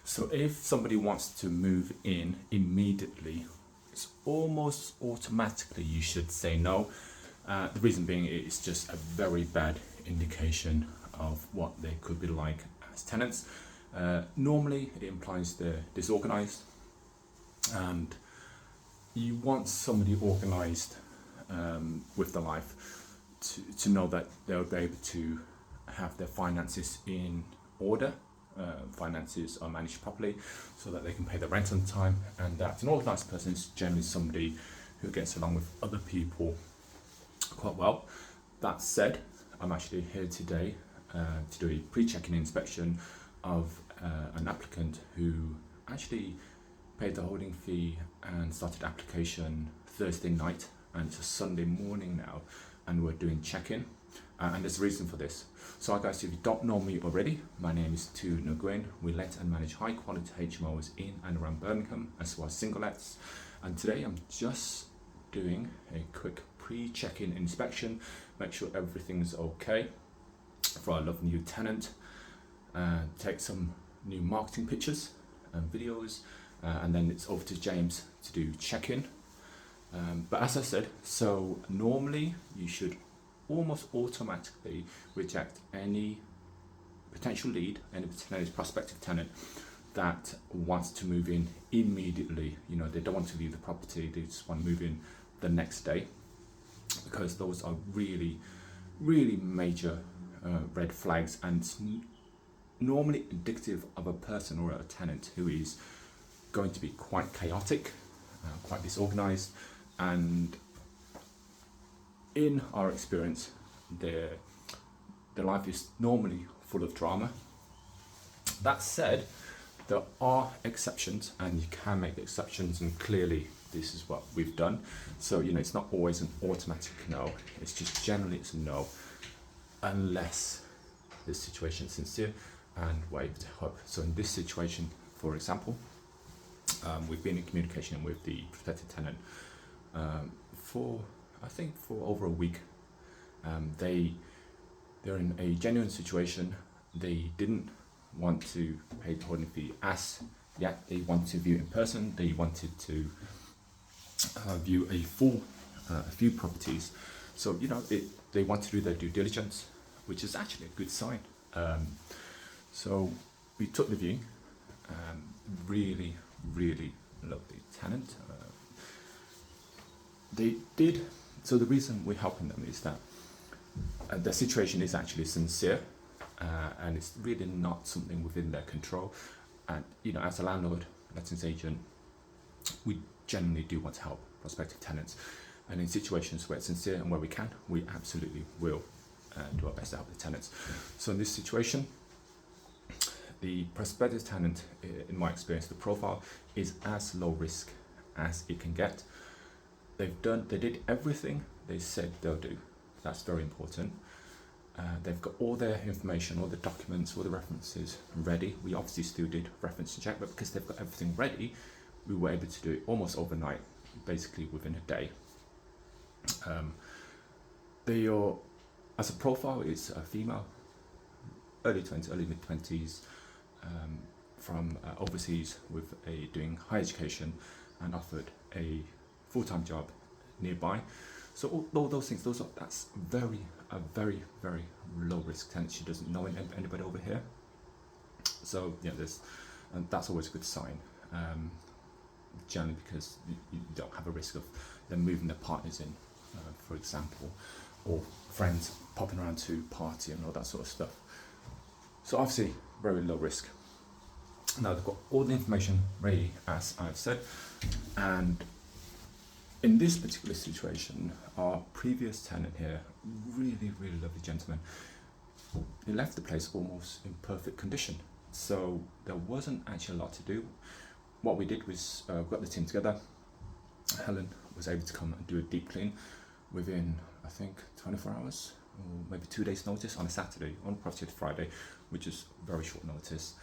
So if somebody wants to move in immediately, it's almost automatically you should say no. The reason being it's just a very bad indication of what they could be like as tenants. Normally it implies they're disorganized, and you want somebody organized with their life to know that they'll be able to have their finances in order. Finances are managed properly so that they can pay their rent on time, and that an organized person is generally somebody who gets along with other people quite well. That said, I'm actually here today to do a pre-check-in inspection of an applicant who actually paid the holding fee and started application Thursday night, and it's a Sunday morning now, and we're doing check-in. And there's a reason for this. So guys, if you don't know me already, my name is Nguyen. We let and manage high quality HMOs in and around Birmingham, as well as single lets. And today I'm just doing a quick pre-check-in inspection, make sure everything's okay for our lovely new tenant, take some new marketing pictures and videos, and then it's over to James to do check-in. But as I said, so normally you should almost automatically reject any potential lead, any potential prospective tenant that wants to move in immediately. You know, they don't want to leave the property, they just want to move in the next day, because those are really, really major red flags, and it's normally indicative of a person or a tenant who is going to be quite chaotic, quite disorganized, and in our experience, their life is normally full of drama. That said, there are exceptions, and you can make exceptions, and clearly this is what we've done. So, you know, it's not always an automatic no, it's just generally it's a no, unless the situation is sincere and we're able to help. So in this situation, for example, we've been in communication with the prospective tenant for over a week. They're in a genuine situation. They didn't want to pay the holding fee as yet. They wanted to view in person. They wanted to view a few properties. So, you know, they want to do their due diligence, which is actually a good sign. So we took the viewing. Really, really lovely tenant. They did. So the reason we're helping them is that the situation is actually sincere, and it's really not something within their control. And, you know, as a landlord, lettings agent, we generally do want to help prospective tenants. And in situations where it's sincere and where we can, we absolutely will do our best to help the tenants. So in this situation, the prospective tenant, in my experience, the profile is as low risk as it can get. They did everything they said they'll do. That's very important. They've got all their information, all the documents, all the references ready. We obviously still did reference check, but because they've got everything ready, we were able to do it almost overnight, basically within a day. They are, as a profile, it's a female, early mid 20s, from overseas with doing higher education, and offered a full-time job nearby. So all those things, that's a very, very low risk tenant. She doesn't know anybody over here. So yeah, and that's always a good sign. Generally, because you don't have a risk of them moving their partners in, for example, or friends popping around to party and all that sort of stuff. So obviously, very low risk. Now they've got all the information ready, as I've said, and in this particular situation, our previous tenant here, really, really lovely gentleman, he left the place almost in perfect condition. So there wasn't actually a lot to do. What we did was got the team together. Helen was able to come and do a deep clean within, I think, 24 hours, or maybe 2 days notice on a Saturday, on property to Friday, which is very short notice.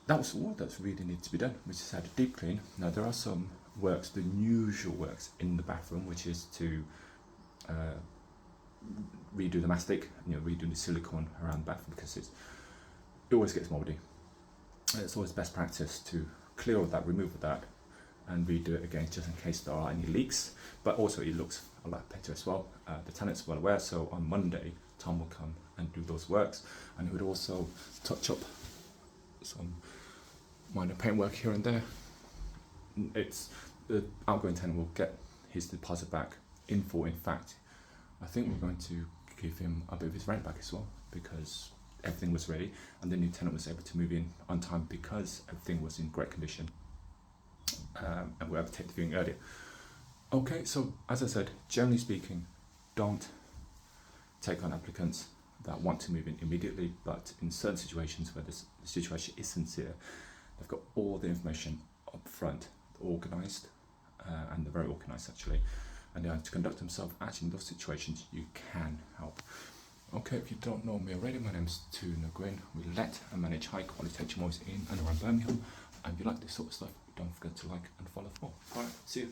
That was all that really needed to be done. We just had a deep clean. Now there are some works, the usual works in the bathroom, which is to redo the mastic, redo the silicone around the bathroom, because it always gets mouldy. it's always best practice to clear all that, remove all that, and redo it again just in case there are any leaks. But also it looks a lot better as well. The tenant's well aware, so on Monday Tom will come and do those works, and he would also touch up some minor paintwork here and there. It's the outgoing tenant will get his deposit back in full. In fact, I think we're going to give him a bit of his rent back as well, because everything was ready and the new tenant was able to move in on time because everything was in great condition, and we were able to take the viewing earlier. Okay, so as I said, generally speaking, don't take on applicants that want to move in immediately, but in certain situations where the situation is sincere, they've got all the information up front, organised, and they're very organised actually, and they have to conduct themselves. Actually, in those situations, you can help. Okay, if you don't know me already, my name is Nguyen. We let and manage high quality HMOs in and around Birmingham, and if you like this sort of stuff, don't forget to like and follow for more. Alright, see you.